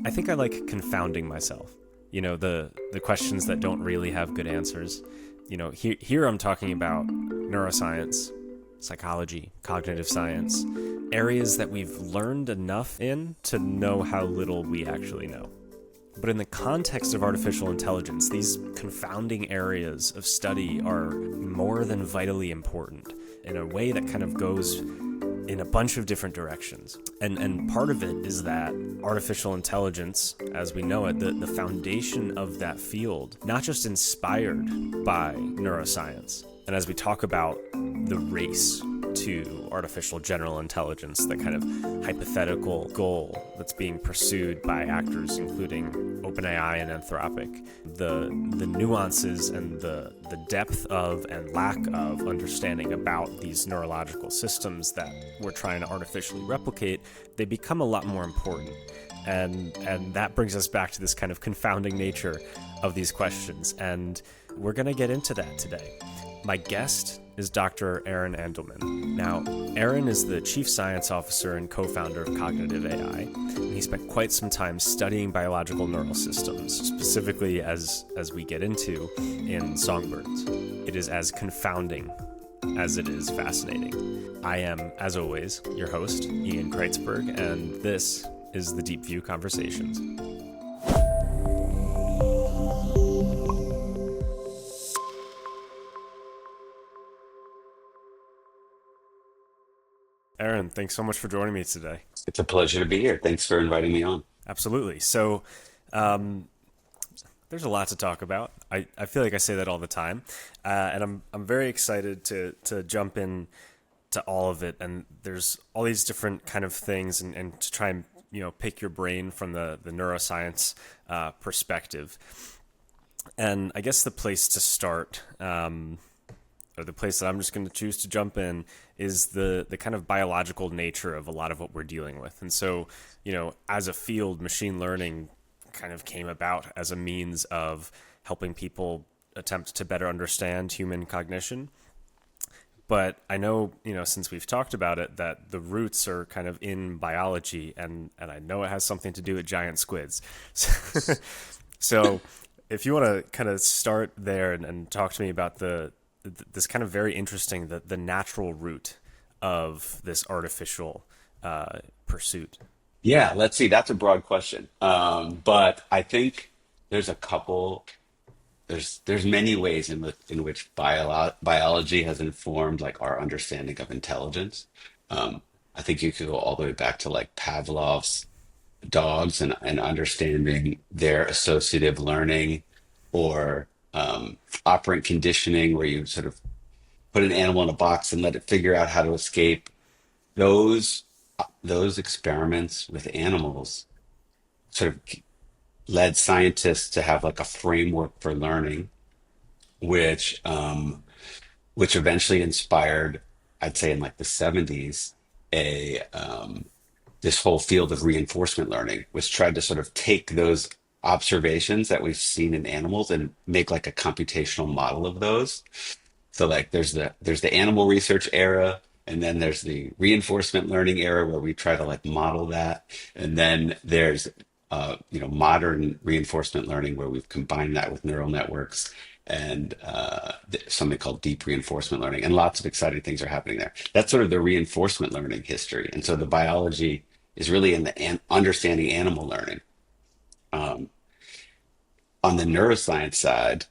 I think I like confounding myself. The questions that don't really have good answers. Here I'm talking about neuroscience, psychology, cognitive science, areas that we've learned enough in to know how little we actually know. But in the context of artificial intelligence, these confounding areas of study are more than vitally important in a way that kind of goes in a bunch of different directions. And part of it is that artificial intelligence, as we know it, the foundation of that field, not just inspired by neuroscience. And as we talk about the race to artificial general intelligence, the kind of hypothetical goal that's being pursued by actors, including OpenAI and Anthropic, the nuances and the depth of and lack of understanding about these neurological systems that we're trying to artificially replicate, they become a lot more important. And that brings us back to this kind of confounding nature of these questions. And we're going to get into that today. My guest is Dr. Aaron Andalman. Now, Aaron is the Chief Science Officer and co-founder of Cognitiv AI, and he spent quite some time studying biological neural systems, specifically as we get into in songbirds. It is as confounding as it is fascinating. I am, as always, your host, Ian Krietzberg, and this is the Deep View Conversations. Aaron, thanks so much for joining me today. It's a pleasure to be here. Thanks for inviting me on. Absolutely. So, there's a lot to talk about. I feel like I say that all the time, and I'm very excited to jump in to all of it. And there's all these different kind of things, and to try and pick your brain from the neuroscience perspective. And I guess the place to start, or the place that I'm just going to choose to jump in, is the kind of biological nature of a lot of what we're dealing with. And so, as a field, machine learning kind of came about as a means of helping people attempt to better understand human cognition. But I know, since we've talked about it, that the roots are kind of in biology, and I know it has something to do with giant squids. So if you want to kind of start there and talk to me about this kind of very interesting, the natural root of this artificial pursuit. Yeah, let's see. That's a broad question. But I think there's a couple. There's many ways in which biology has informed like our understanding of intelligence. I think you could go all the way back to like Pavlov's dogs and understanding their associative learning, or operant conditioning, where you sort of put an animal in a box and let it figure out how to escape. Those those experiments with animals sort of led scientists to have like a framework for learning, which which eventually inspired, I'd say in like the 70s, a this whole field of reinforcement learning, which tried to sort of take those observations that we've seen in animals and make like a computational model of those. So like there's the animal research era, and then there's the reinforcement learning era where we try to like model that, and then there's modern reinforcement learning where we've combined that with neural networks and something called deep reinforcement learning, and lots of exciting things are happening there. That's sort of the reinforcement learning history, and so the biology is really in the understanding animal learning. Um, on the neuroscience side,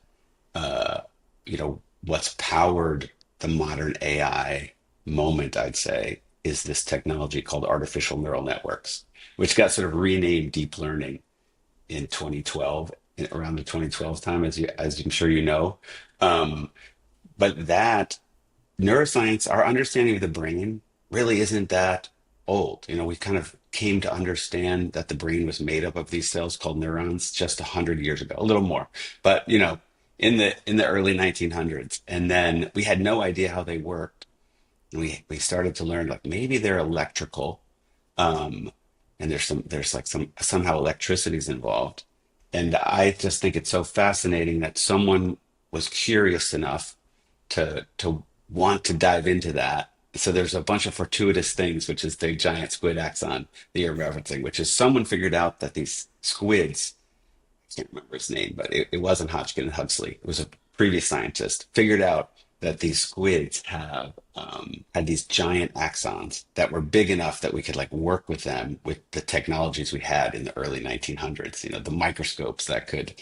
what's powered the modern AI moment, I'd say, is this technology called artificial neural networks, which got sort of renamed deep learning in 2012, around the 2012 time, as I'm sure you know. Um, but that neuroscience, our understanding of the brain really isn't that old. We kind of came to understand that the brain was made up of these cells called neurons just 100 years ago, a little more. But in the early 1900s, and then we had no idea how they worked. And we started to learn like maybe they're electrical, um, and there's like somehow electricity is involved. And I just think it's so fascinating that someone was curious enough to want to dive into that, So there's a bunch of fortuitous things, which is the giant squid axon that you're referencing, which is someone figured out that these squids, I can't remember his name, but it wasn't Hodgkin and Huxley. It was a previous scientist, figured out that these squids have had these giant axons that were big enough that we could like work with them with the technologies we had in the early 1900s. You know, the microscopes that could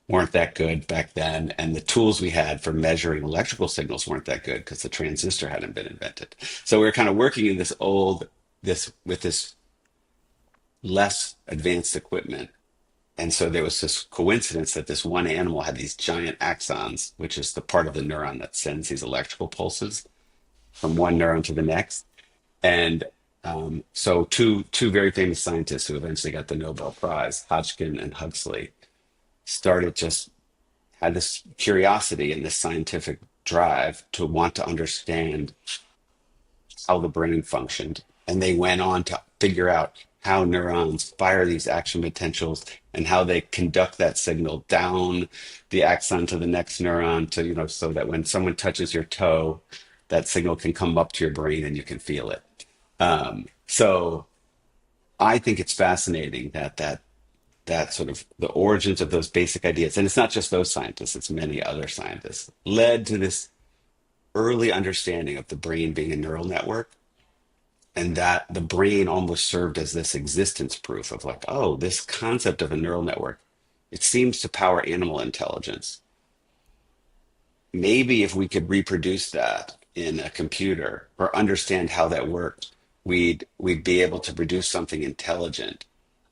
weren't that good back then, and the tools we had for measuring electrical signals weren't that good because the transistor hadn't been invented. So we were kind of working in this with this less advanced equipment. And so there was this coincidence that this one animal had these giant axons, which is the part of the neuron that sends these electrical pulses from one neuron to the next. And so two very famous scientists who eventually got the Nobel Prize, Hodgkin and Huxley, started just had this curiosity and this scientific drive to want to understand how the brain functioned. And they went on to figure out how neurons fire these action potentials and how they conduct that signal down the axon to the next neuron to, you know, so that when someone touches your toe, that signal can come up to your brain and you can feel it. So I think it's fascinating that sort of the origins of those basic ideas, and it's not just those scientists, it's many other scientists, led to this early understanding of the brain being a neural network, and that the brain almost served as this existence proof of like, oh, this concept of a neural network, it seems to power animal intelligence. Maybe if we could reproduce that in a computer or understand how that worked, we'd be able to produce something intelligent.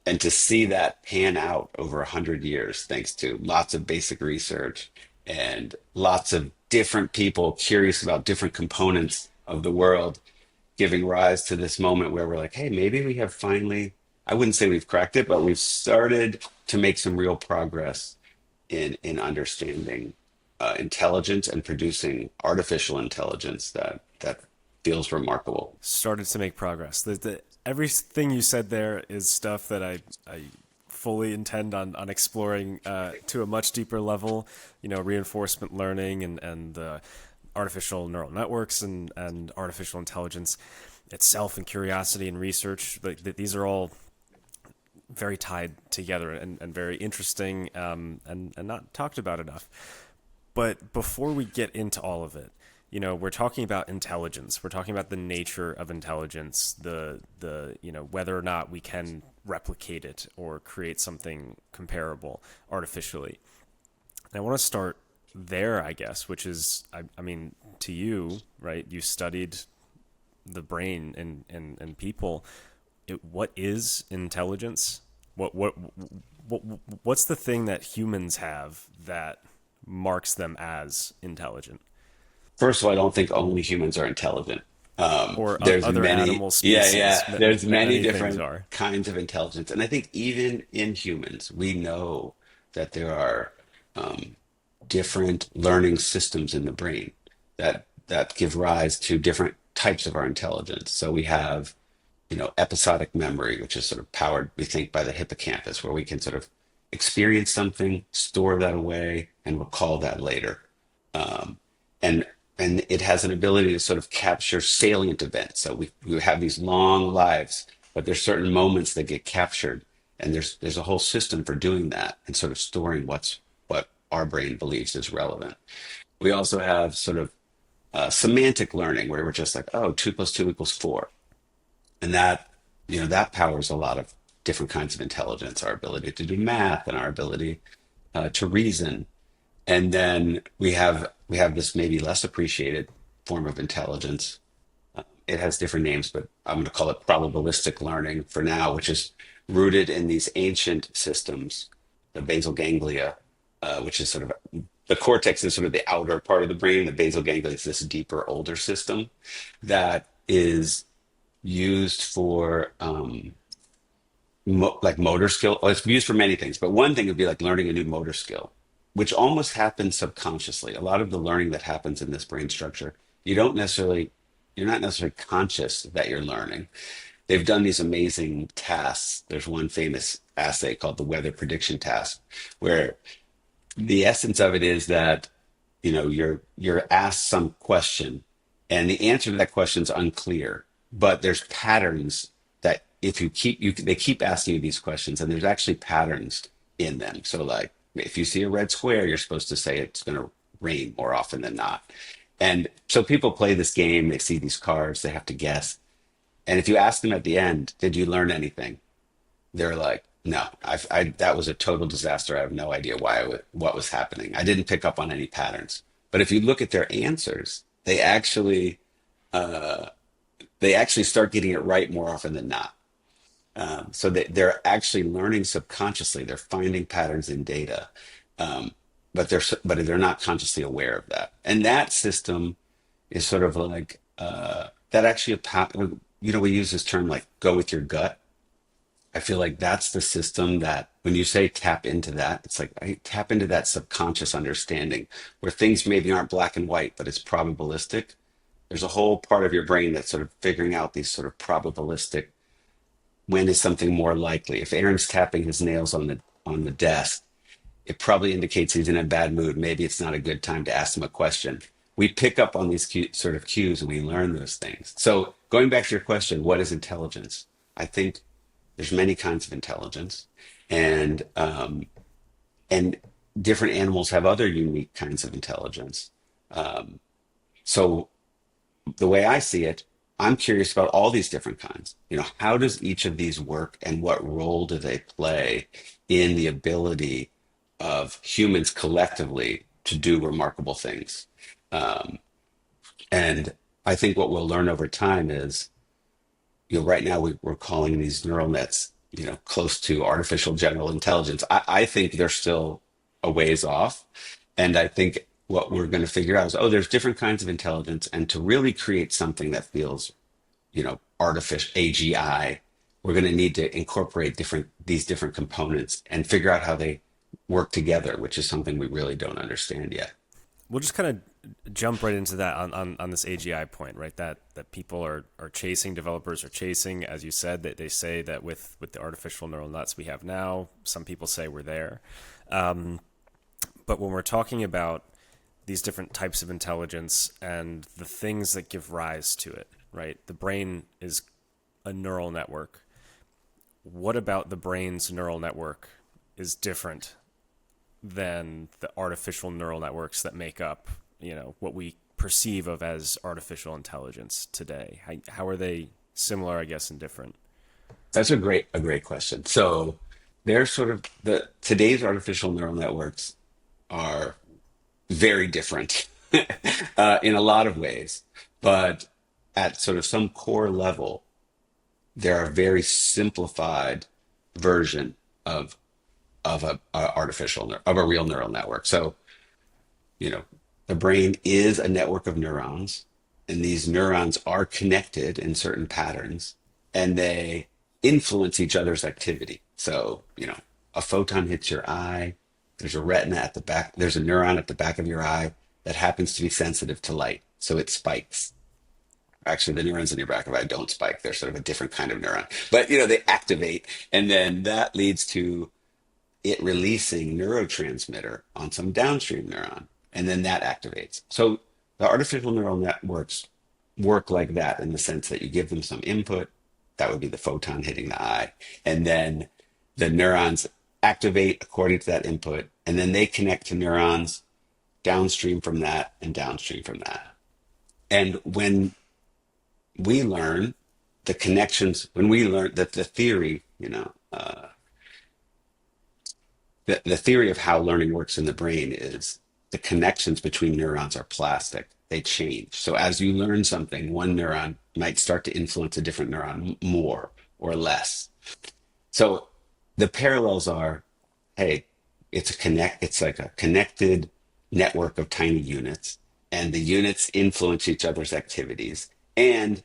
And to see that pan out over 100 years, thanks to lots of basic research and lots of different people curious about different components of the world, giving rise to this moment where we're like, hey, maybe we have finally, I wouldn't say we've cracked it, but we've started to make some real progress in understanding intelligence and producing artificial intelligence that feels remarkable. Started to make progress. Everything you said there is stuff that I fully intend on exploring to a much deeper level. You know, reinforcement learning and artificial neural networks and artificial intelligence itself, and curiosity and research. Like these are all very tied together and very interesting, and not talked about enough. But before we get into all of it, you know, we're talking about intelligence. We're talking about the nature of intelligence, the you know, whether or not we can replicate it or create something comparable artificially. And I want to start there, I guess, which is, I mean, to you, right? You studied the brain and people. What is intelligence? What's the thing that humans have that marks them as intelligent? First of all, I don't think only humans are intelligent. Or There's other many, animal yeah, species? yeah. There's many Many things different are. kinds of intelligence, and I think even in humans, we know that there are different learning systems in the brain that give rise to different types of our intelligence. So we have, you know, episodic memory, which is sort of powered, we think, by the hippocampus, where we can sort of experience something, store that away, and recall that later. Um, and and it has an ability to sort of capture salient events. So we have these long lives, but there's certain moments that get captured, and there's a whole system for doing that and sort of storing what our brain believes is relevant. We also have sort of semantic learning, where we're just like, oh, 2 + 2 = 4, and that, you know, that powers a lot of different kinds of intelligence, our ability to do math and our ability to reason. And then we have this maybe less appreciated form of intelligence. It has different names, but I'm going to call it probabilistic learning for now, which is rooted in these ancient systems, the basal ganglia, which is sort of the cortex is sort of the outer part of the brain. The basal ganglia is this deeper, older system that is used for like motor skill. Well, it's used for many things, but one thing would be like learning a new motor skill, which almost happens subconsciously. A lot of the learning that happens in this brain structure, you don't necessarily, you're not necessarily conscious that you're learning. They've done these amazing tasks. There's one famous assay called the weather prediction task, where the essence of it is that, you know, you're asked some question, And the answer to that question is unclear, but there's patterns that if you keep you they keep asking you these questions, and there's actually patterns in them. So like if you see a red square, you're supposed to say it's going to rain more often than not. And so people play this game, they see these cards, they have to guess. And if you ask them at the end, did you learn anything? They're like, no, that was a total disaster. I have no idea what was happening. I didn't pick up on any patterns. But if you look at their answers, uh, they actually start getting it right more often than not. So they're actually learning subconsciously. They're finding patterns in data, um, but they're not consciously aware of that. And that system is sort of like that. Actually, we use this term like "go with your gut." I feel like that's the system that when you say tap into that, it's like I tap into that subconscious understanding where things maybe aren't black and white, but it's probabilistic. There's a whole part of your brain that's sort of figuring out these sort of probabilistic, when is something more likely. If Aaron's tapping his nails on the desk, it probably indicates he's in a bad mood. Maybe it's not a good time to ask him a question. We pick up on these sort of cues and we learn those things. So going back to your question, what is intelligence? I think there's many kinds of intelligence, and and different animals have other unique kinds of intelligence. So the way I see it, I'm curious about all these different kinds. How does each of these work, and what role do they play in the ability of humans collectively to do remarkable things? Um, and I think what we'll learn over time is, right now we're calling these neural nets, close to artificial general intelligence. I think they're still a ways off. And I think what we're going to figure out is, oh, there's different kinds of intelligence. And to really create something that feels, artificial AGI, we're going to need to incorporate these different components and figure out how they work together, which is something we really don't understand yet. We'll just kind of jump right into that on this AGI point, right? That people are chasing, developers are chasing, as you said, that they say that with the artificial neural nets we have now, some people say we're there. But when we're talking about these different types of intelligence and the things that give rise to it, right? The brain is a neural network. What about the brain's neural network is different than the artificial neural networks that make up, what we perceive of as artificial intelligence today? How are they similar, I guess, and different? That's a great question. So they're sort of today's artificial neural networks are very different in a lot of ways, but at sort of some core level, they're a very simplified version of a real neural network. So, you know, the brain is a network of neurons, and these neurons are connected in certain patterns, and they influence each other's activity. So, a photon hits your eye, there's a retina at the back, there's a neuron at the back of your eye that happens to be sensitive to light. So it spikes. Actually, the neurons in your back of the eye don't spike. They're sort of a different kind of neuron. But, they activate, and then that leads to it releasing neurotransmitter on some downstream neuron, and then that activates. So the artificial neural networks work like that in the sense that you give them some input, that would be the photon hitting the eye, and then the neurons activate according to that input, and then they connect to neurons downstream from that and downstream from that. And when we learn that the theory, the theory of how learning works in the brain is the connections between neurons are plastic. They change. So as you learn something, one neuron might start to influence a different neuron more or less. So the parallels are, hey, it's like a connected network of tiny units, and the units influence each other's activities, and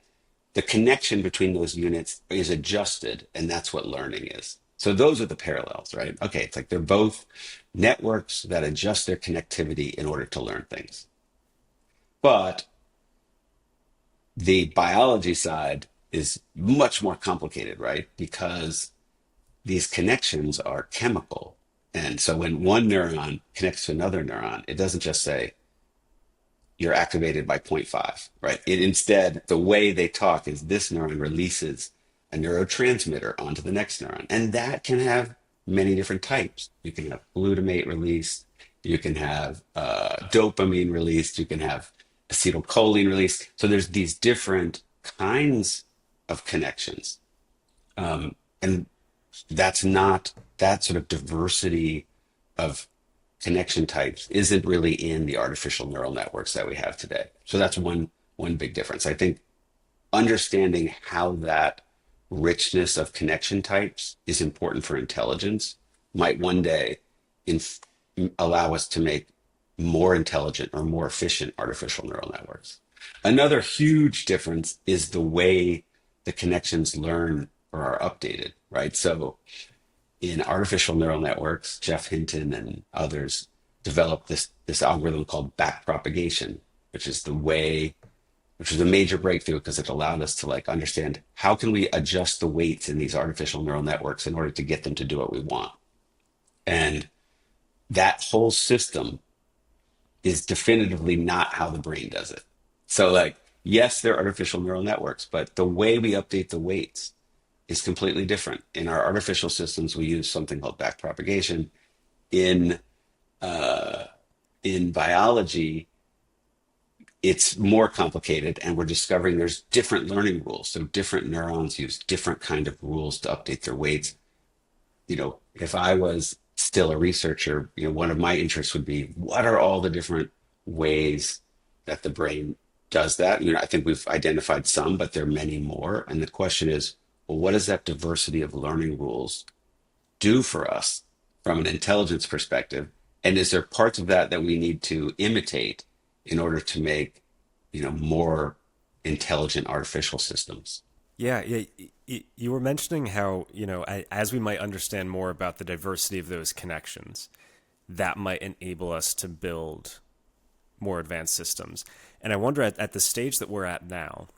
the connection between those units is adjusted, and that's what learning is. So those are the parallels, right? Okay, it's like they're both networks that adjust their connectivity in order to learn things. But the biology side is much more complicated, right? Because these connections are chemical. And so when one neuron connects to another neuron, it doesn't just say, you're activated by point 0.5, right? Instead, the way they talk is this neuron releases a neurotransmitter onto the next neuron. And that can have many different types. You can have glutamate released, you can have dopamine released, you can have acetylcholine released. So there's these different kinds of connections. And that's not, that sort of diversity of connection types isn't really in the artificial neural networks that we have today. So that's one big difference. I think understanding how that richness of connection types is important for intelligence might one day inf- allow us to make more intelligent or more efficient artificial neural networks. Another huge difference is the way the connections learn or are updated, right? So in artificial neural networks, Jeff Hinton and others developed this algorithm called backpropagation, which is the way, which was a major breakthrough because it allowed us to like understand how can we adjust the weights in these artificial neural networks in order to get them to do what we want. And that whole system is definitively not how the brain does it. So like, yes, they're artificial neural networks, but the way we update the weights is completely different. In our artificial systems, we use something called backpropagation. In uh, in biology, it's more complicated, and we're discovering there's different learning rules. So different neurons use different kind of rules to update their weights. You know, if I was still a researcher, you know, one of my interests would be what are all the different ways that the brain does that? You know, I think we've identified some, but there are many more. And the question is, well, what does that diversity of learning rules do for us from an intelligence perspective? And is there parts of that that we need to imitate in order to make, you know, more intelligent artificial systems? Yeah, yeah. You were mentioning how, as we might understand more about the diversity of those connections, that might enable us to build more advanced systems. And I wonder at the stage that we're at now,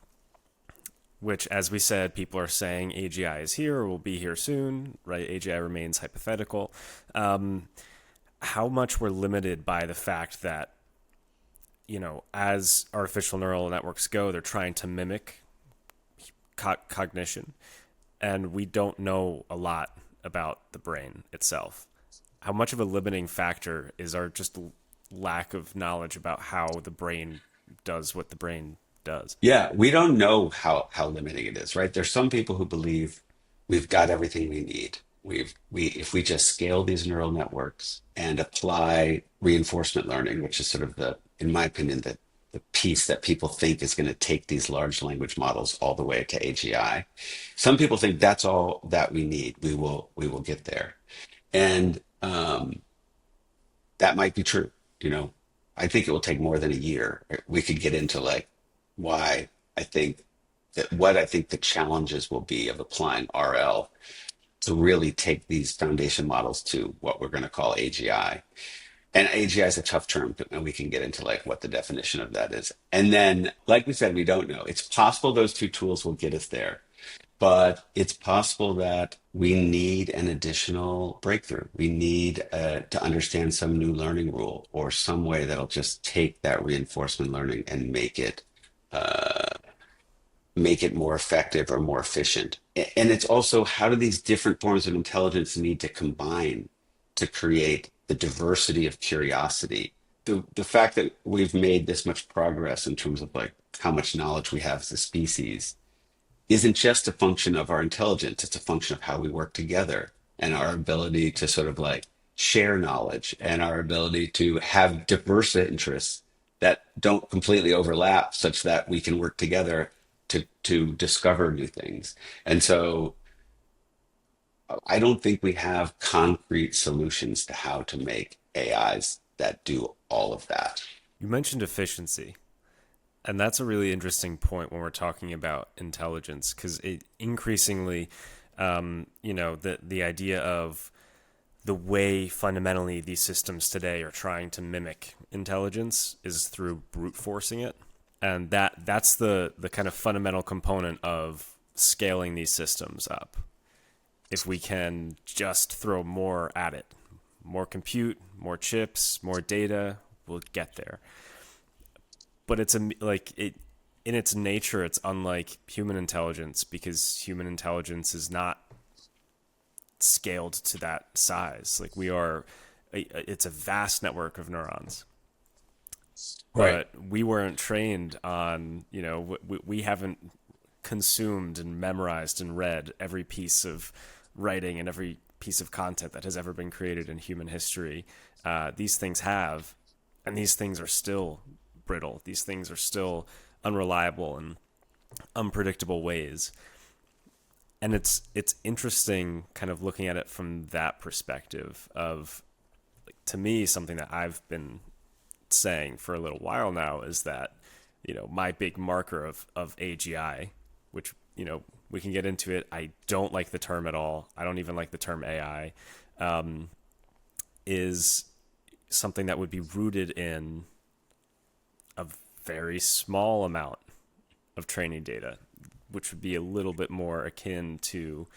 which, as we said, people are saying AGI is here or will be here soon, right? AGI remains hypothetical. How much we're limited by the fact that, as artificial neural networks go, they're trying to mimic cognition, and we don't know a lot about the brain itself. How much of a limiting factor is our just lack of knowledge about how the brain does what the brain does? Yeah, we don't know how limiting it is, right? There's some people who believe we've got everything we need. We if we just scale these neural networks and apply reinforcement learning, which is sort of the, in my opinion, the piece that people think is going to take these large language models all the way to AGI. Some people think that's all that we need. We will get there, and that might be true. You know, I think it will take more than a year. We could get into like why I think what I think the challenges will be of applying RL to really take these foundation models to what we're going to call AGI. And AGI is a tough term, and we can get into like what the definition of that is. And then, like we said, we don't know. It's possible those two tools will get us there, but it's possible that we need an additional breakthrough. We need to understand some new learning rule or some way that'll just take that reinforcement learning and make it more effective or more efficient. And it's also how do these different forms of intelligence need to combine to create the diversity of curiosity? The fact that we've made this much progress in terms of like how much knowledge we have as a species isn't just a function of our intelligence, it's a function of how we work together and our ability to sort of like share knowledge and our ability to have diverse interests that don't completely overlap such that we can work together to discover new things. And so I don't think we have concrete solutions to how to make AIs that do all of that. You mentioned efficiency, and that's a really interesting point when we're talking about intelligence, because it increasingly, the idea of the way fundamentally these systems today are trying to mimic intelligence is through brute forcing it. And that's the kind of fundamental component of scaling these systems up. If we can just throw more at it, more compute, more chips, more data, we'll get there. but it's a like it in its nature. It's unlike human intelligence because human intelligence is not scaled to that size. Like we are, it's a vast network of neurons, Right. but we weren't trained on, we haven't consumed and memorized and read every piece of writing and every piece of content that has ever been created in human history. These things have, and these things are still brittle. These things are still unreliable and unpredictable ways. And it's interesting kind of looking at it from that perspective of, like, to me, something that I've been saying for a little while now is that, my big marker of AGI, which, we can get into it. I don't like the term at all. I don't even like the term AI, is something that would be rooted in a very small amount of training data, which would be a little bit more akin to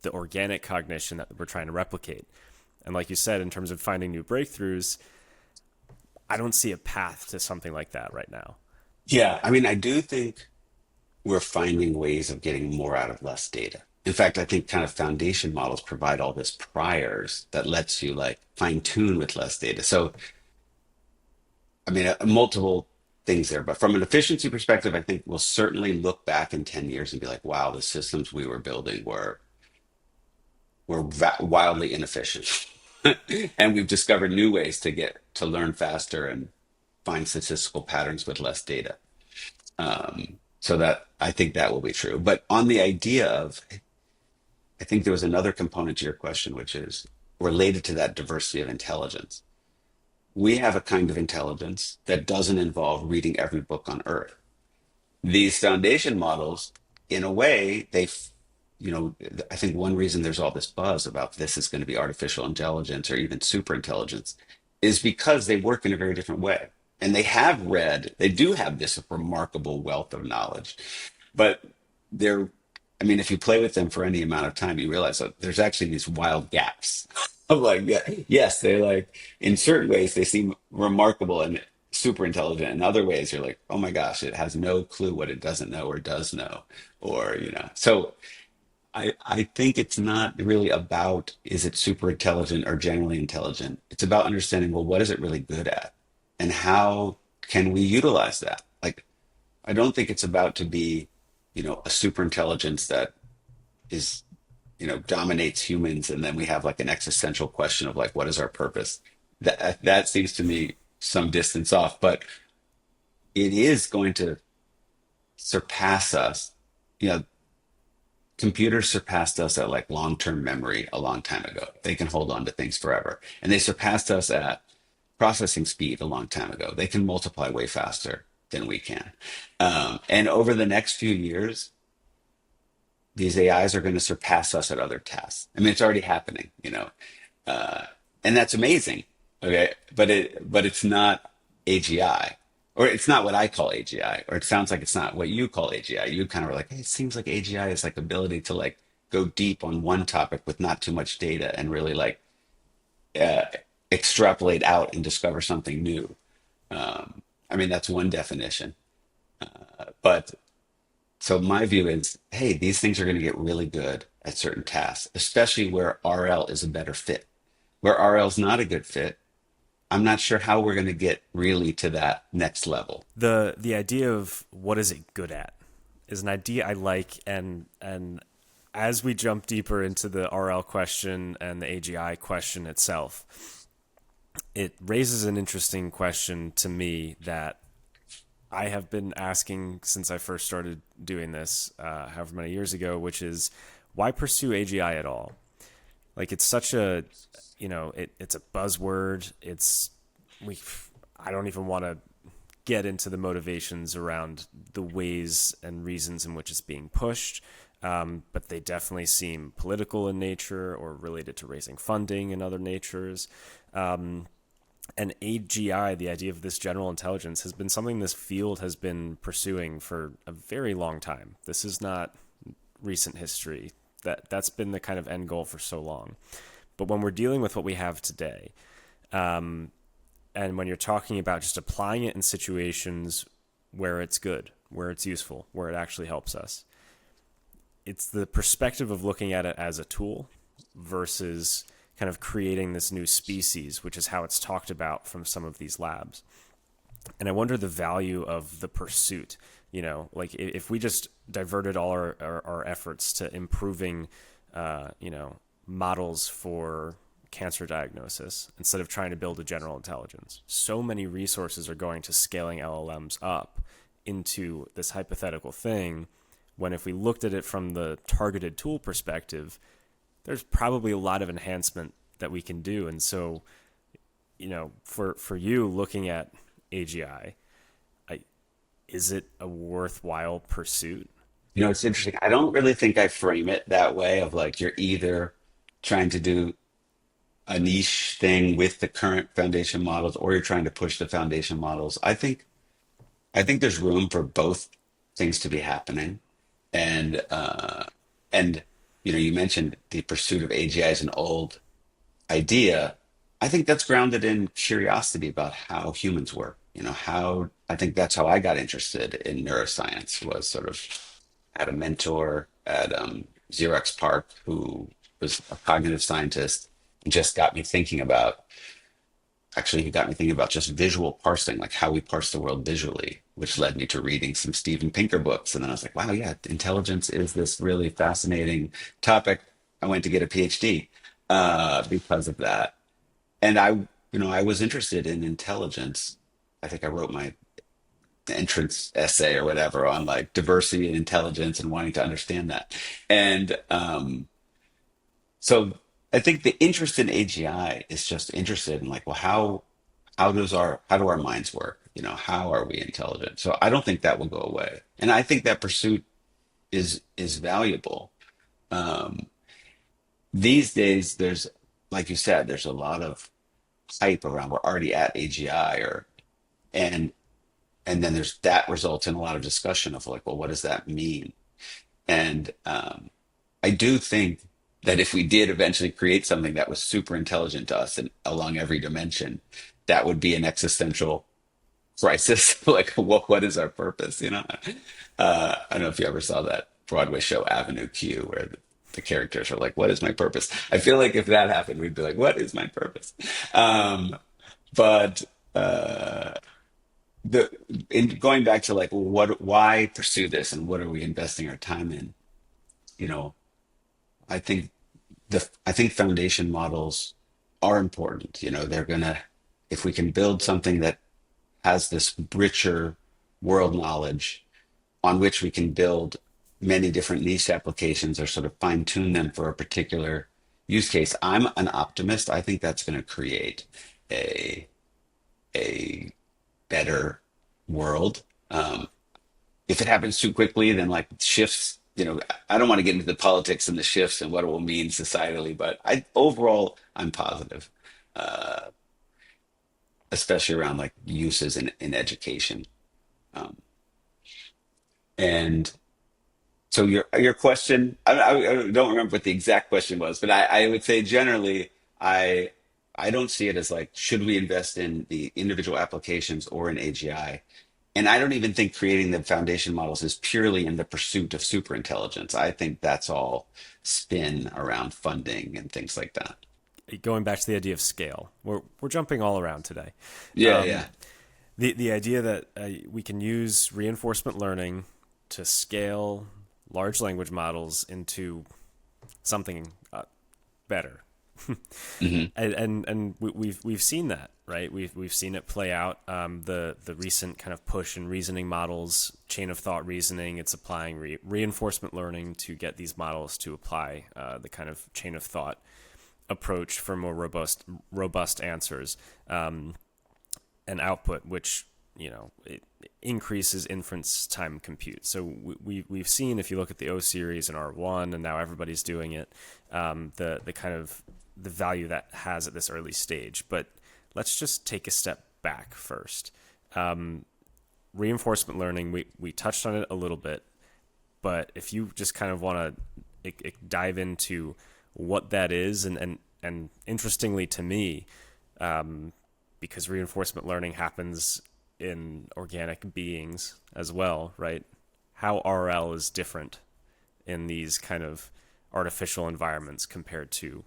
the organic cognition that we're trying to replicate. And like you said, in terms of finding new breakthroughs, I don't see a path to something like that right now. Yeah, I mean, I do think we're finding ways of getting more out of less data. In fact, I think kind of foundation models provide all this priors that lets you like fine tune with less data. So, I mean, multiple things there, but from an efficiency perspective, I think we'll certainly look back in 10 years and be like, wow, the systems we were building were wildly inefficient. And we've discovered new ways to get to learn faster and find statistical patterns with less data. So that I think that will be true. But on the idea of, I think there was another component to your question, which is related to that diversity of intelligence. We have a kind of intelligence that doesn't involve reading every book on earth. These foundation models, in a way, I think one reason there's all this buzz about this is going to be artificial intelligence or even super intelligence is because they work in a very different way. And they do have this remarkable wealth of knowledge, but they're, I mean, if you play with them for any amount of time, you realize that there's actually these wild gaps of like, yeah, yes, they like, in certain ways, they seem remarkable and super intelligent. In other ways, you're like, oh my gosh, it has no clue what it doesn't know or does know, so I think it's not really about is it super intelligent or generally intelligent. It's about understanding, well, what is it really good at? And how can we utilize that? Like, I don't think it's about to be, a super intelligence that is, dominates humans. And then we have like an existential question of like, what is our purpose? That seems to me some distance off, but it is going to surpass us. You know, computers surpassed us at like long-term memory a long time ago. They can hold on to things forever. And they surpassed us at processing speed a long time ago. They can multiply way faster than we can. And over the next few years, these AIs are going to surpass us at other tasks. I mean, it's already happening, uh, and that's amazing. Okay, but it's not AGI, or it's not what I call AGI, or it sounds like it's not what you call AGI. You kind of are like, hey, it seems like AGI is like ability to like go deep on one topic with not too much data and really like uh, extrapolate out and discover something new. I mean, that's one definition, but so my view is, hey, these things are going to get really good at certain tasks, especially where RL is a better fit. Where RL is not a good fit, I'm not sure how we're going to get really to that next level. The idea of what is it good at is an idea I like, and as we jump deeper into the RL question and the AGI question itself, it raises an interesting question to me that I have been asking since I first started doing this, however many years ago, which is why pursue AGI at all? Like it's such a, it's a buzzword. We, I don't even want to get into the motivations around the ways and reasons in which it's being pushed. But they definitely seem political in nature or related to raising funding and other natures. And AGI, the idea of this general intelligence, has been something this field has been pursuing for a very long time. This is not recent history. That's been the kind of end goal for so long. But when we're dealing with what we have today, And when you're talking about just applying it in situations where it's good, where it's useful, where it actually helps us, it's the perspective of looking at it as a tool versus kind of creating this new species, which is how it's talked about from some of these labs. And I wonder the value of the pursuit. Like if we just diverted all our efforts to improving, models for cancer diagnosis instead of trying to build a general intelligence, so many resources are going to scaling LLMs up into this hypothetical thing, when if we looked at it from the targeted tool perspective, there's probably a lot of enhancement that we can do. And so, for you looking at AGI, is it a worthwhile pursuit? It's interesting. I don't really think I frame it that way of like you're either trying to do a niche thing with the current foundation models or you're trying to push the foundation models. I think there's room for both things to be happening. And you mentioned the pursuit of AGI as an old idea. I think that's grounded in curiosity about how humans work. How I think that's how I got interested in neuroscience was sort of had a mentor at Xerox Park who was a cognitive scientist and just got me thinking about actually he got me thinking about just visual parsing, like how we parse the world visually, which led me to reading some Steven Pinker books. And then I was like, wow, yeah, intelligence is this really fascinating topic. I went to get a PhD because of that. And I was interested in intelligence. I think I wrote my entrance essay or whatever on like diversity and intelligence and wanting to understand that. And so I think the interest in AGI is just interested in like, well, how do our minds work? How are we intelligent? So I don't think that will go away. And I think that pursuit is valuable. Um, these days, like you said, there's a lot of hype around we're already at AGI and and then there's that results in a lot of discussion of like, well, what does that mean? And I do think that if we did eventually create something that was super intelligent to us and along every dimension, that would be an existential crisis. Like, what is our purpose? I don't know if you ever saw that Broadway show Avenue Q, where the characters are like, "What is my purpose?" I feel like if that happened, we'd be like, "What is my purpose?" Um, but the in going back to like, well, why pursue this, and what are we investing our time in? You know, I think I think foundation models are important. They're gonna if we can build something that has this richer world knowledge on which we can build many different niche applications or sort of fine tune them for a particular use case. I'm an optimist. I think that's going to create a a better world. If it happens too quickly, then like shifts. I don't want to get into the politics and the shifts and what it will mean societally, but I'm positive, uh, especially around like uses in education. Um, and so your question, I don't remember what the exact question was, but I would say generally, I I don't see it as like should we invest in the individual applications or in AGI. And I don't even think creating the foundation models is purely in the pursuit of superintelligence. I think that's all spin around funding and things like that. Going back to the idea of scale, we're jumping all around today. Yeah, Um, yeah. the idea that we can use reinforcement learning to scale large language models into something better. Hmm. We've seen that, right? We've seen it play out. The recent kind of push in reasoning models, chain of thought reasoning. It's applying reinforcement learning to get these models to apply the kind of chain of thought approach for more robust answers and output, which it increases inference time compute. So we've seen, if you look at the O series and R1, and now everybody's doing it, the kind of the value that has at this early stage. But let's just take a step back first. Reinforcement learning, we touched on it a little bit, but if you just kind of want to dive into what that is, and interestingly to me, because reinforcement learning happens in organic beings as well, right? How RL is different in these kind of artificial environments compared to,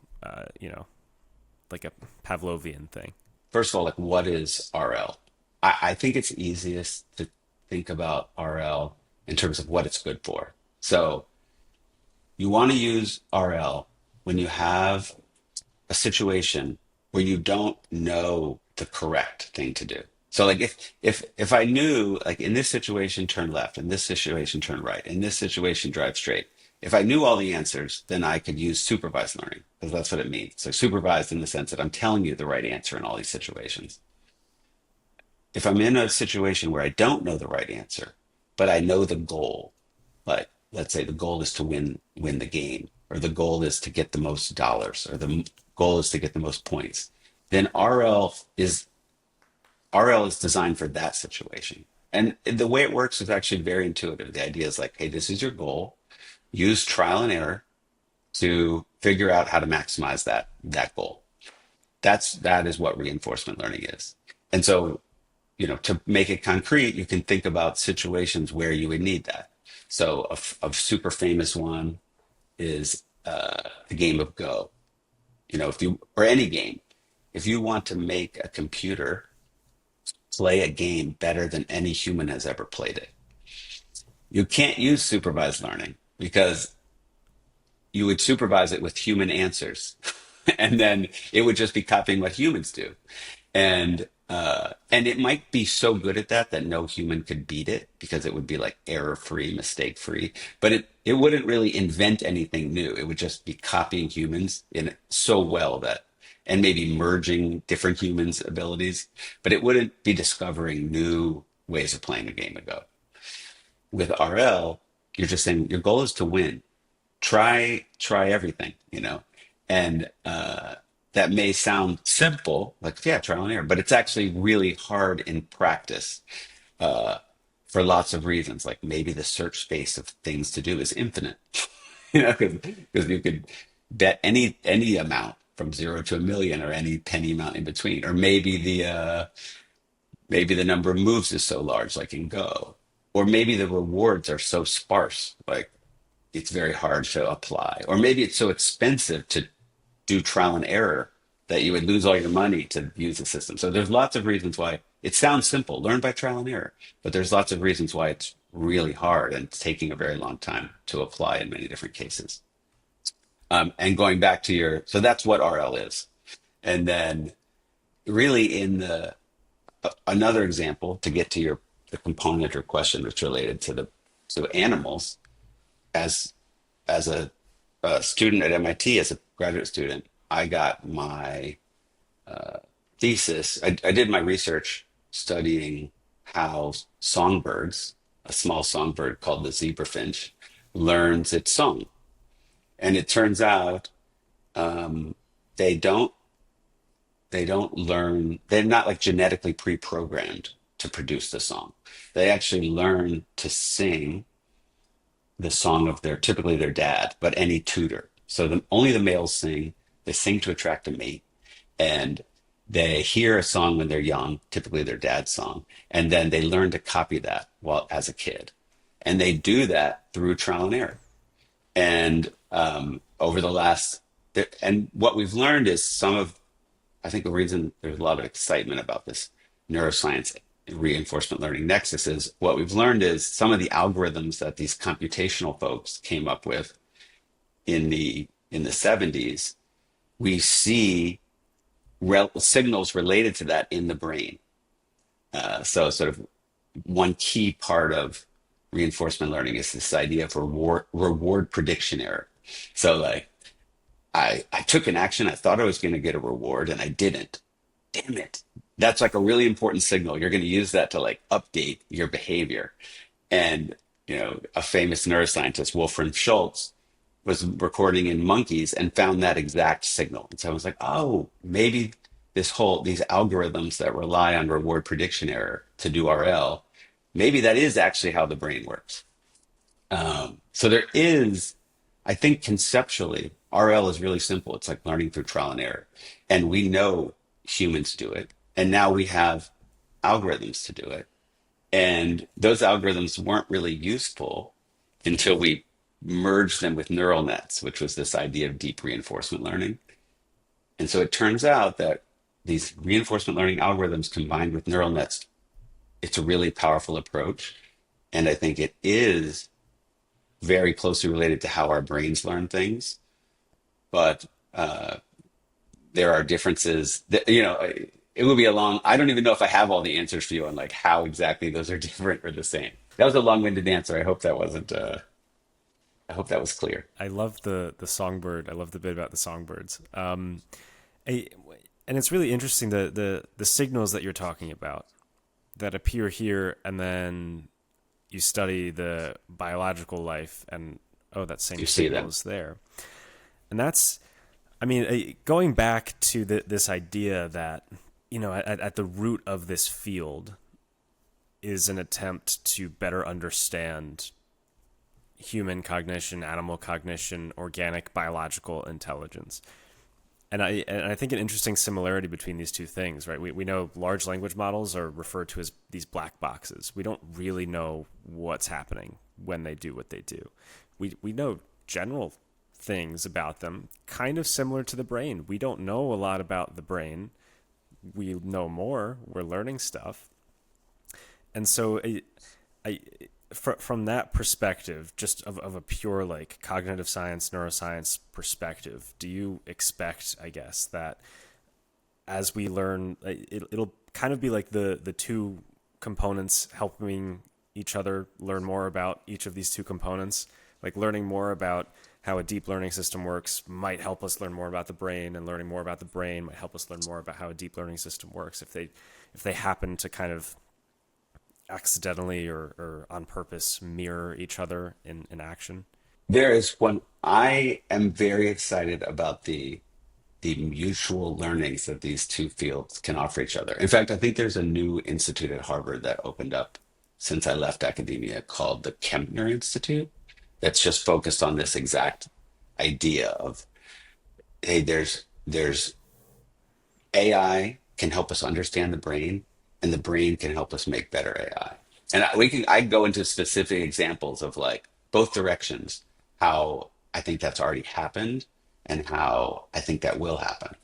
like a Pavlovian thing. First of all, like what is RL? I think it's easiest to think about RL in terms of what it's good for. So you want to use RL when you have a situation where you don't know the correct thing to do. So like if I knew like in this situation turn left, in this situation turn right, in this situation drive straight. If I knew all the answers, then I could use supervised learning because that's what it means. So supervised in the sense that I'm telling you the right answer in all these situations. If I'm in a situation where I don't know the right answer, but I know the goal, like let's say the goal is to win the game, or the goal is to get the most dollars, or the goal is to get the most points, then RL is designed for that situation. And the way it works is actually very intuitive. The idea is like, hey, this is your goal. Use trial and error to figure out how to maximize that goal. That is what reinforcement learning is. And so to make it concrete, you can think about situations where you would need that. So a super famous one is the game of Go. If you, or any game, if you want to make a computer play a game better than any human has ever played it, you can't use supervised learning because you would supervise it with human answers, and then it would just be copying what humans do. And it might be so good at that that no human could beat it because it would be like error free, mistake free. But it wouldn't really invent anything new. It would just be copying humans in so well that, and maybe merging different humans' abilities, but it wouldn't be discovering new ways of playing a game ago. With RL, you're just saying your goal is to win. Try everything, and that may sound simple, like yeah, trial and error, but it's actually really hard in practice uh, for lots of reasons. Like maybe the search space of things to do is infinite, because you could bet any amount from 0 to 1 million, or any penny amount in between, or maybe the number of moves is so large, like in Go, or maybe the rewards are so sparse, like it's very hard to apply, or maybe it's so expensive to do trial and error that you would lose all your money to use the system. So there's lots of reasons why it sounds simple, learn by trial and error, but there's lots of reasons why it's really hard and it's taking a very long time to apply in many different cases. And going back to so that's what RL is. And then really another example to get to the component or question that's related to animals, as a student at MIT, as a graduate student, I got my thesis. I did my research studying how songbirds, a small songbird called the zebrafinch, learns its song. And it turns out um, they don't they don't learn. They're not like genetically pre-programmed to produce the song. They actually learn to sing the song of typically their dad, but any tutor. So only the males sing. They sing to attract a mate, and they hear a song when they're young, typically their dad's song, and then they learn to copy that while as a kid, and they do that through trial and error. And over the last, and what we've learned is I think the reason there's a lot of excitement about this neuroscience reinforcement learning nexus is what we've learned is some of the algorithms that these computational folks came up with in the 70s, we see signals related to that in the brain. So sort of one key part of reinforcement learning is this idea of reward prediction error. So like I took an action, I thought I was going to get a reward and I didn't. Damn it. That's like a really important signal. You're going to use that to like update your behavior. And, a famous neuroscientist, Wolfram Schultz, was recording in monkeys and found that exact signal. And so I was like, oh, maybe these algorithms that rely on reward prediction error to do RL, maybe that is actually how the brain works. So there is, I think conceptually, RL is really simple. It's like learning through trial and error. And we know humans do it. And now we have algorithms to do it. And those algorithms weren't really useful until we merged them with neural nets, which was this idea of deep reinforcement learning. And so it turns out that these reinforcement learning algorithms combined with neural nets, it's a really powerful approach. And I think it is very closely related to how our brains learn things. But there are differences that, it would be a long, I don't even know if I have all the answers for you on like how exactly those are different or the same. That was a long-winded answer. I hope that was clear. I love the songbird. I love the bit about the songbirds. I, and it's really interesting the signals that you're talking about that appear here, and then you study the biological life, and oh, that same You see signal them. is there. And that's, I mean, going back to this idea that, at the root of this field is an attempt to better understand human cognition, animal cognition, organic biological intelligence. And I think an interesting similarity between these two things, right? We know large language models are referred to as these black boxes. We don't really know what's happening when they do what they do. We know general things about them, kind of similar to the brain. We don't know a lot about the brain. We know more. We're learning stuff. And so from that perspective, just of a pure like cognitive science, neuroscience perspective, do you expect, I guess, that as we learn, it'll kind of be like the two components helping each other learn more about each of these two components, like learning more about how a deep learning system works might help us learn more about the brain, and learning more about the brain might help us learn more about how a deep learning system works if they happen to kind of accidentally or on purpose mirror each other in action. There is one, I am very excited about the mutual learnings that these two fields can offer each other. In fact, I think there's a new institute at Harvard that opened up since I left academia called the Kempner Institute that's just focused on this exact idea of, hey, there's AI can help us understand the brain, and the brain can help us make better AI. And I go into specific examples of like both directions, how I think that's already happened and how I think that will happen.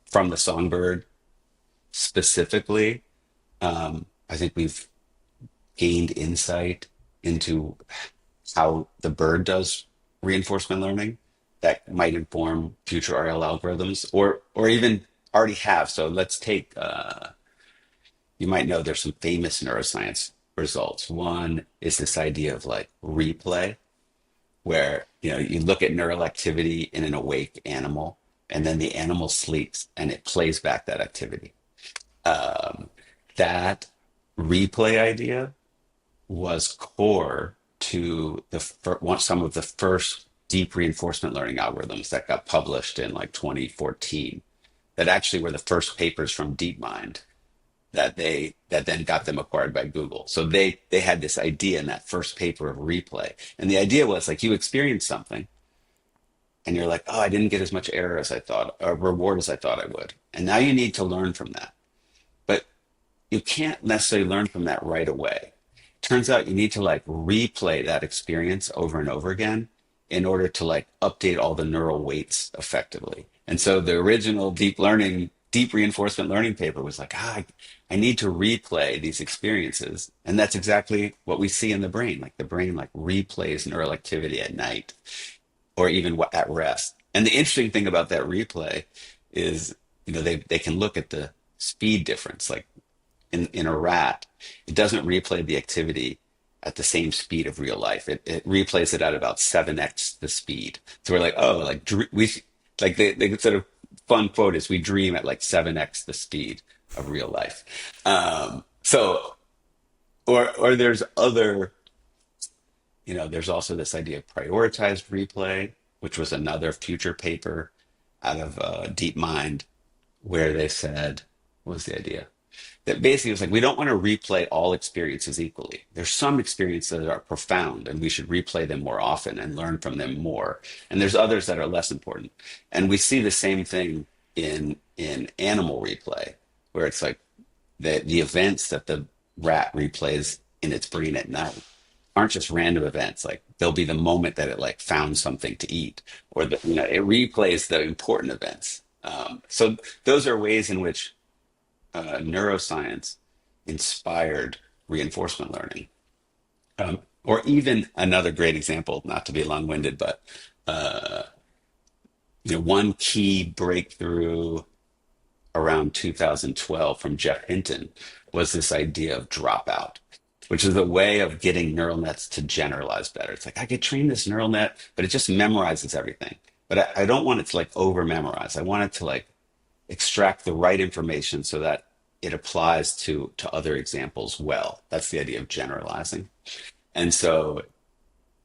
From the songbird specifically, I think we've gained insight into how the bird does reinforcement learning that might inform future RL algorithms or even already have. So let's take you might know there's some famous neuroscience results. One is this idea of like replay, where you look at neural activity in an awake animal, and then the animal sleeps and it plays back that activity. Um, that replay idea was core to some of the first deep reinforcement learning algorithms that got published in like 2014. That actually were the first papers from DeepMind that then got them acquired by Google. So they had this idea in that first paper of replay. And the idea was like you experience something and you're like, oh, I didn't get as much error as I thought, or reward as I thought I would. And now you need to learn from that. But you can't necessarily learn from that right away. Turns out you need to like replay that experience over and over again in order to like update all the neural weights effectively. And so the original deep reinforcement learning paper was like, I need to replay these experiences. And that's exactly what we see in the brain. Like the brain like replays neural activity at night or even at rest. And the interesting thing about that replay is, they can look at the speed difference. Like in a rat, it doesn't replay the activity at the same speed of real life. It replays it at about 7x the speed. So we're like, oh, like we like the sort of fun quote is we dream at like 7x the speed of real life. So or there's also this idea of prioritized replay, which was another future paper out of DeepMind, where they said, what was the idea? That basically was like, we don't want to replay all experiences equally. There's some experiences that are profound and we should replay them more often and learn from them more. And there's others that are less important. And we see the same thing in animal replay, where it's like the events that the rat replays in its brain at night aren't just random events. Like there'll be the moment that it like found something to eat, or that it replays the important events. So those are ways in which neuroscience inspired reinforcement learning. Or even another great example, not to be long-winded, but one key breakthrough around 2012 from Jeff Hinton was this idea of dropout, which is a way of getting neural nets to generalize better. It's like I could train this neural net, but it just memorizes everything. But I don't want it to like over memorize. I want it to like extract the right information so that it applies to other examples well. That's the idea of generalizing. And so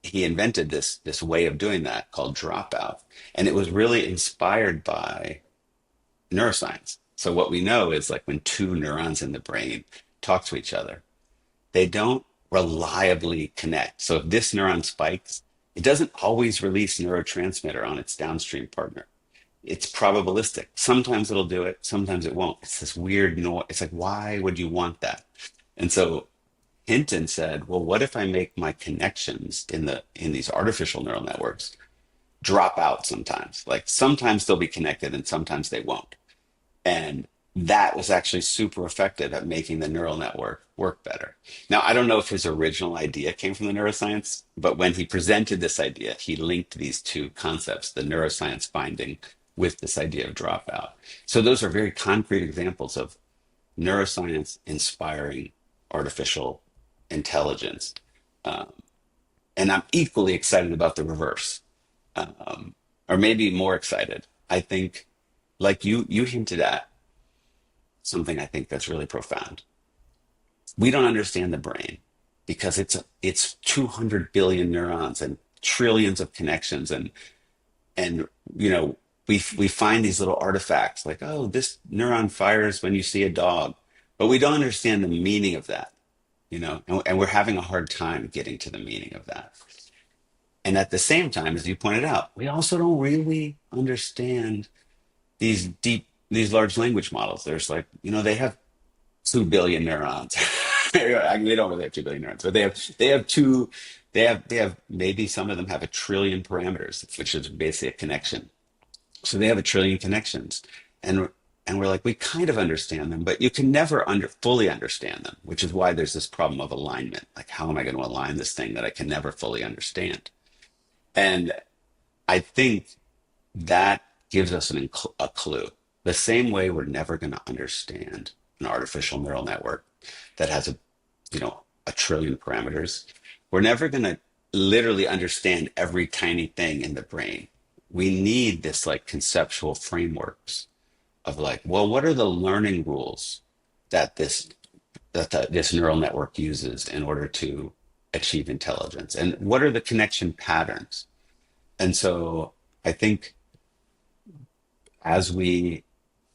he invented this way of doing that called dropout. And it was really inspired by neuroscience. So what we know is like when two neurons in the brain talk to each other, they don't reliably connect. So if this neuron spikes, it doesn't always release neurotransmitter on its downstream partner. It's probabilistic. Sometimes it'll do it, sometimes it won't. It's this weird noise. It's like, why would you want that? And so Hinton said, well, what if I make my connections in these artificial neural networks drop out sometimes? Like sometimes they'll be connected and sometimes they won't. And that was actually super effective at making the neural network work better. Now, I don't know if his original idea came from the neuroscience, but when he presented this idea, he linked these two concepts, the neuroscience finding with this idea of dropout. So those are very concrete examples of neuroscience inspiring artificial intelligence. Um, and I'm equally excited about the reverse, or maybe more excited. I think, like you hinted at, something I think that's really profound. We don't understand the brain because it's 200 billion neurons and trillions of connections, and we find these little artifacts like, oh, this neuron fires when you see a dog, but we don't understand the meaning of that, and we're having a hard time getting to the meaning of that. And at the same time, as you pointed out, we also don't really understand these large language models. There's like, they have 2 billion neurons. They don't really have 2 billion neurons, but they have maybe some of them have a trillion parameters, which is basically a connection. So they have a trillion connections, and we're like, we kind of understand them, but you can never fully understand them, which is why there's this problem of alignment. Like, how am I going to align this thing that I can never fully understand? And I think that gives us a clue. The same way we're never going to understand an artificial neural network that has a trillion parameters. We're never going to literally understand every tiny thing in the brain. We need this like conceptual frameworks of like, well, what are the learning rules that this neural network uses in order to achieve intelligence? And what are the connection patterns? And so I think as we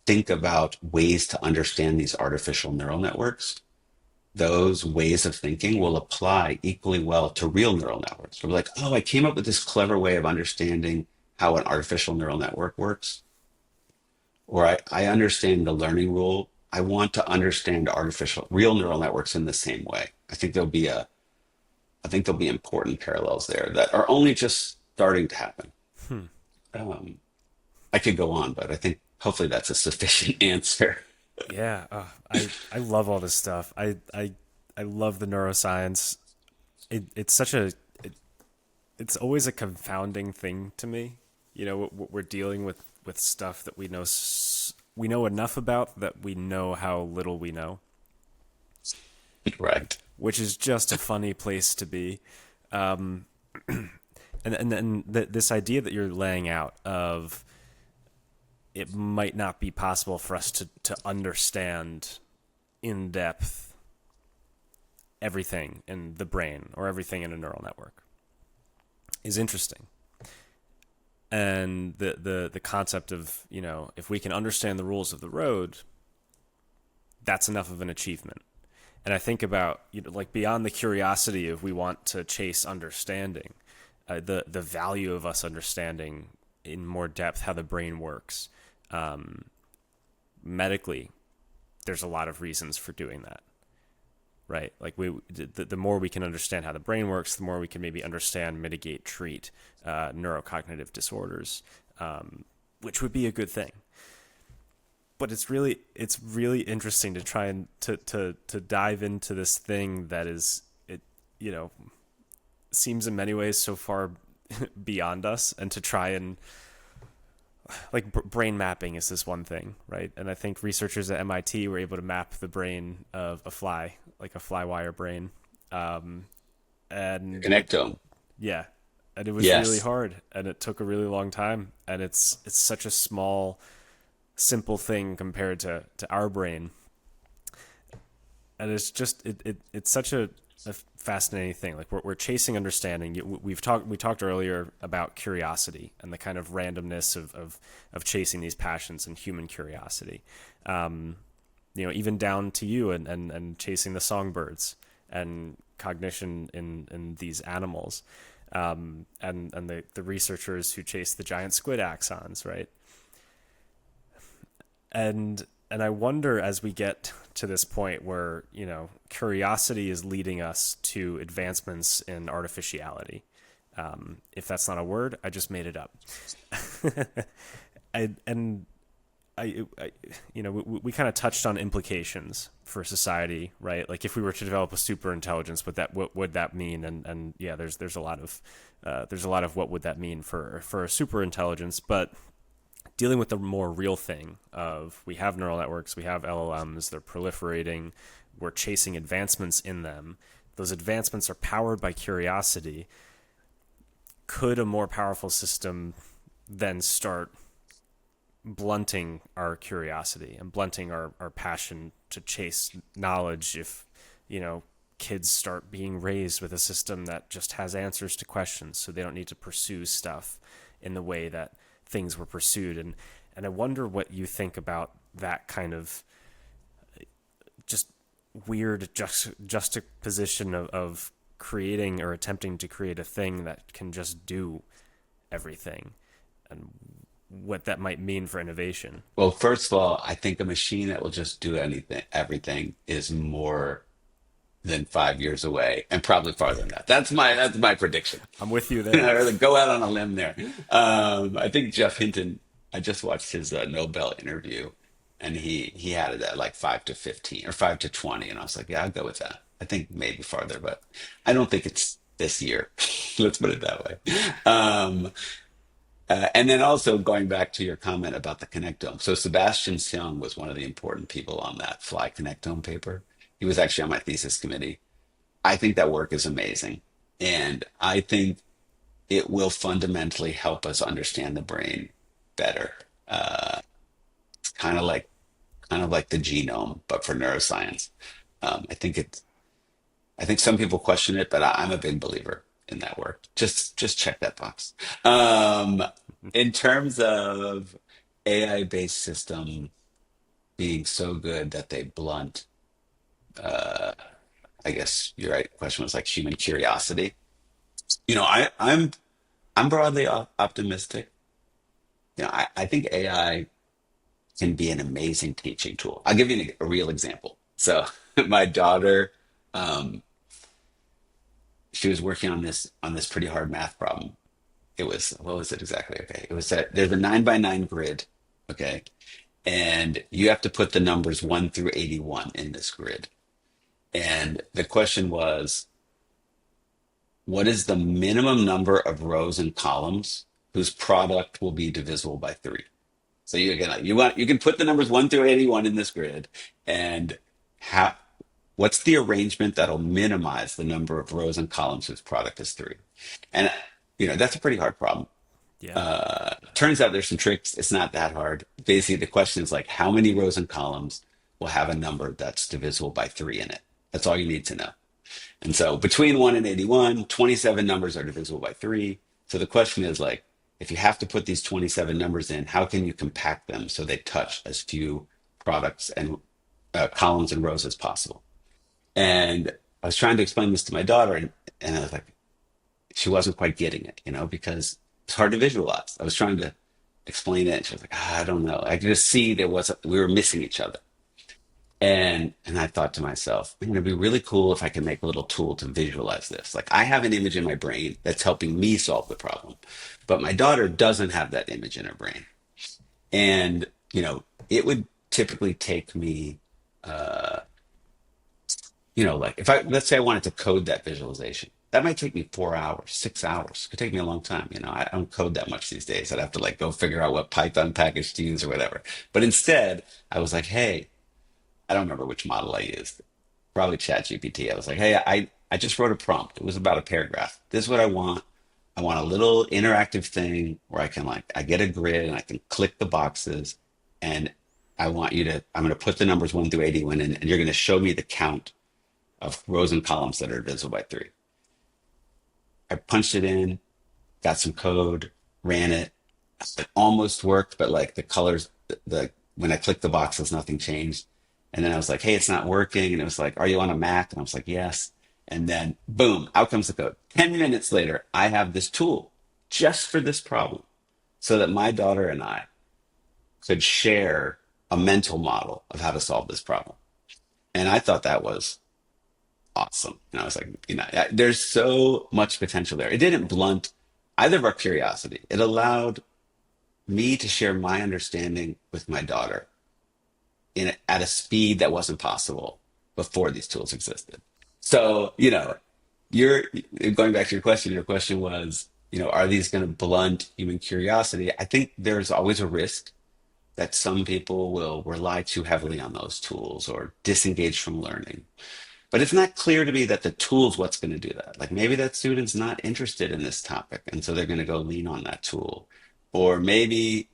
think about ways to understand these artificial neural networks, those ways of thinking will apply equally well to real neural networks. We're like, oh, I came up with this clever way of understanding how an artificial neural network works, or I understand the learning rule. I want to understand real neural networks in the same way. I think there'll be important parallels there that are only just starting to happen. Hmm. Um, I could go on, but I think hopefully that's a sufficient answer. Yeah, I love all this stuff. I love the neuroscience. It's such it's always a confounding thing to me. We're dealing with stuff that we know enough about that we know how little we know, Right. which is just a funny place to be. Um, and then this idea that you're laying out of it might not be possible for us to understand in depth everything in the brain or everything in a neural network is interesting. And the concept of, if we can understand the rules of the road, that's enough of an achievement. And I think about, like beyond the curiosity of we want to chase understanding, the value of us understanding in more depth how the brain works, medically, there's a lot of reasons for doing that, right? Like the more we can understand how the brain works, the more we can maybe understand, mitigate, treat neurocognitive disorders, which would be a good thing. But it's really interesting to try and to dive into this thing that is it you know seems in many ways so far beyond us, and to try and like brain mapping is this one thing, right? And I think researchers at MIT were able to map the brain of a fly, like a fly wire brain, The and connectome. yeah, and it was really Yes. hard, and it took a really long time, and it's such a small, simple thing compared to our brain, and it's just it's such a fascinating thing. Like we're chasing understanding. We talked earlier about curiosity and the kind of randomness of chasing these passions and human curiosity. Even down to you and chasing the songbirds and cognition in these animals, and the researchers who chase the giant squid axons, right? And I wonder, as we get to this point where curiosity is leading us to advancements in artificiality. If that's not a word, I just made it up. And we kind of touched on implications for society, right? Like if we were to develop a super intelligence, what would that mean? And yeah, there's a lot of what would that mean for a super intelligence, but dealing with the more real thing of we have neural networks, we have LLMs, they're proliferating, we're chasing advancements in them. Those advancements are powered by curiosity. Could a more powerful system then start blunting our curiosity and blunting our passion to chase knowledge if, kids start being raised with a system that just has answers to questions, so they don't need to pursue stuff in the way that things were pursued. And I wonder what you think about that kind of just weird juxtaposition of creating or attempting to create a thing that can just do everything, and what that might mean for innovation. Well, first of all, I think a machine that will just do anything, everything is more than 5 years away, and probably farther than that. That's my prediction. I'm with you I there. really go out on a limb there. I think Jeff Hinton. I just watched his Nobel interview, and he had it at like 5 to 15 or 5 to 20, and I was like, yeah, I'll go with that. I think maybe farther, but I don't think it's this year. Let's put it that way. Um, and then also going back to your comment about the connectome. So Sebastian Seung was one of the important people on that fly connectome paper. He was actually on my thesis committee. I think that work is amazing. And I think it will fundamentally help us understand the brain better. It's kind of like the genome, but for neuroscience. I think I think some people question it, but I'm a big believer in that work. Just check that box. Um, in terms of AI-based system being so good that they blunt, I guess your right question was like human curiosity. I'm broadly optimistic. I think AI can be an amazing teaching tool. I'll give you a real example. So my daughter, um, she was working on this pretty hard math problem. It was, what was it exactly? Okay, it was that there's a 9 by 9 grid. Okay, and you have to put the numbers 1 through 81 in this grid. And the question was, what is the minimum number of rows and columns whose product will be divisible by three? So you can put the numbers 1 through 81 in this grid, and how what's the arrangement that'll minimize the number of rows and columns whose product is three? And that's a pretty hard problem. Yeah. Turns out there's some tricks. It's not that hard. Basically, the question is like how many rows and columns will have a number that's divisible by three in it. That's all you need to know. And so between 1 and 81, 27 numbers are divisible by three. So the question is like, if you have to put these 27 numbers in, how can you compact them so they touch as few products and columns and rows as possible? And I was trying to explain this to my daughter, and I was like, she wasn't quite getting it, because it's hard to visualize. I was trying to explain it, and she was like, I don't know. I could just see we were missing each other. And I thought to myself, man, it'd be really cool if I could make a little tool to visualize this. Like I have an image in my brain that's helping me solve the problem, but my daughter doesn't have that image in her brain. And, it would typically take me, like if let's say I wanted to code that visualization, that might take me 4 hours, 6 hours. It could take me a long time. I don't code that much these days. I'd have to like go figure out what Python package to use or whatever. But instead, I was like, hey, I don't remember which model I used. Probably ChatGPT. I was like, hey, I just wrote a prompt. It was about a paragraph. This is what I want. I want a little interactive thing where I can I get a grid and I can click the boxes and I'm going to put the numbers 1 through 81 in, and you're going to show me the count of rows and columns that are divisible by 3. I punched it in, got some code, ran it. It almost worked, but like the colors, when I clicked the boxes, nothing changed. And then I was like, hey, it's not working. And it was like, are you on a Mac? And I was like, yes. And then boom, out comes the code. 10 minutes later, I have this tool just for this problem so that my daughter and I could share a mental model of how to solve this problem. And I thought that was awesome. And I was like, there's so much potential there. It didn't blunt either of our curiosity. It allowed me to share my understanding with my daughter at a speed that wasn't possible before these tools existed. So, you're going back to your question. Your question was, are these going to blunt human curiosity? I think there's always a risk that some people will rely too heavily on those tools or disengage from learning. But it's not clear to me that the tool's what's going to do that. Like maybe that student's not interested in this topic, and so they're going to go lean on that tool. Or maybe,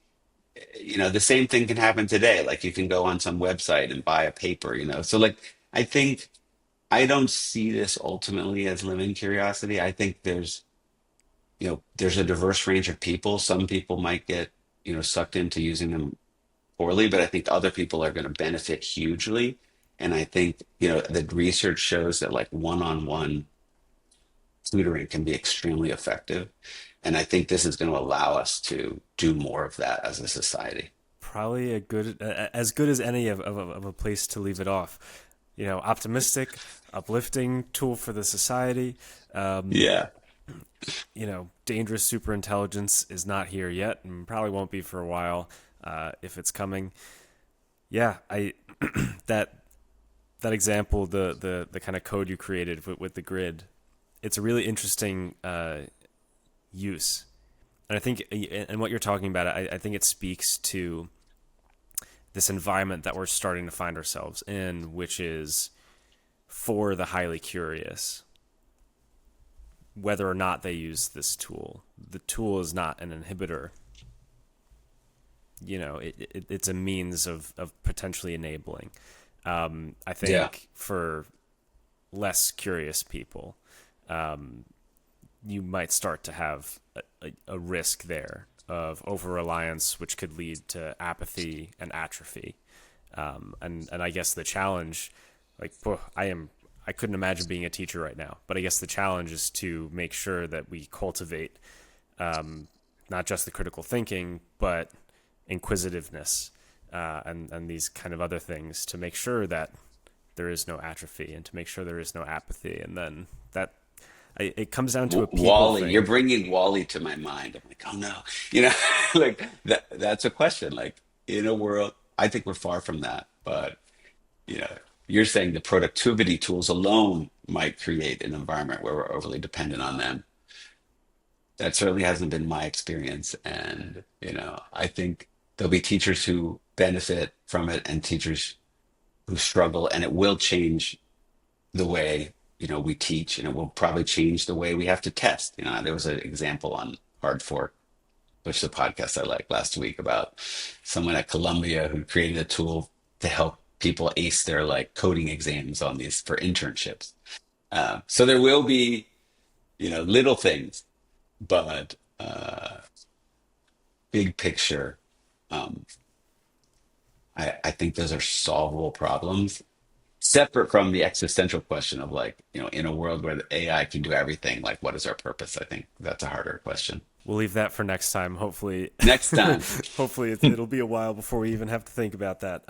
the same thing can happen today. Like you can go on some website and buy a paper. So like, I think I don't see this ultimately as limiting curiosity. I think there's a diverse range of people. Some people might get, sucked into using them poorly, but I think other people are going to benefit hugely. And I think, the research shows that like one-on-one tutoring can be extremely effective. And I think this is going to allow us to do more of that as a society. Probably as good as any of a place to leave it off. Optimistic, uplifting tool for the society. Yeah. Dangerous superintelligence is not here yet and probably won't be for a while, if it's coming. Yeah, I that example, the kind of code you created with the grid, it's a really interesting use. And I think, and what you're talking about, I think it speaks to this environment that we're starting to find ourselves in, which is for the highly curious, whether or not they use this tool. The tool is not an inhibitor. It's a means of potentially enabling. I think Yeah. for less curious people, you might start to have a risk there of over-reliance, which could lead to apathy and atrophy. And I guess the challenge, I couldn't imagine being a teacher right now, but I guess the challenge is to make sure that we cultivate not just the critical thinking, but inquisitiveness and these kind of other things to make sure that there is no atrophy and to make sure there is no apathy. And then it comes down to a people Wally, thing. you're bringing Wally to my mind. I'm like, oh no, like that's a question. Like in a world, I think we're far from that, but you know, you're saying the productivity tools alone might create an environment where we're overly dependent on them. That certainly hasn't been my experience. And, I think there'll be teachers who benefit from it and teachers who struggle, and it will change the way, we teach, and it will probably change the way we have to test. There was an example on Hard Fork, which is a podcast I liked last week, about someone at Columbia who created a tool to help people ace their like coding exams on these for internships. So there will be, little things, but big picture, um, I think those are solvable problems, separate from the existential question of like, in a world where the AI can do everything, like what is our purpose? I think that's a harder question. We'll leave that for next time. Hopefully, Next time. hopefully it'll be a while before we even have to think about that.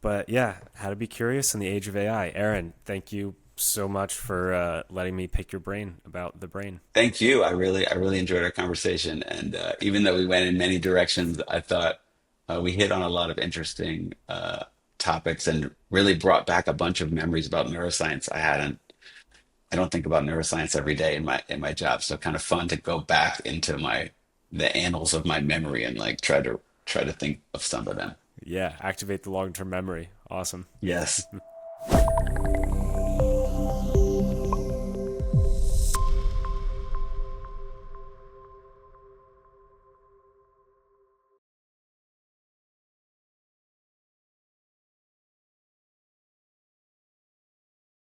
But yeah, how to be curious in the age of AI. Aaron, thank you so much for letting me pick your brain about the brain. Thank you. I really enjoyed our conversation, and even though we went in many directions, I thought we hit on a lot of interesting topics and really brought back a bunch of memories about neuroscience. I don't think about neuroscience every day in my job, so kind of fun to go back into my the annals of my memory and like try to think of some of them. Yeah, activate the long term memory. Awesome. Yes.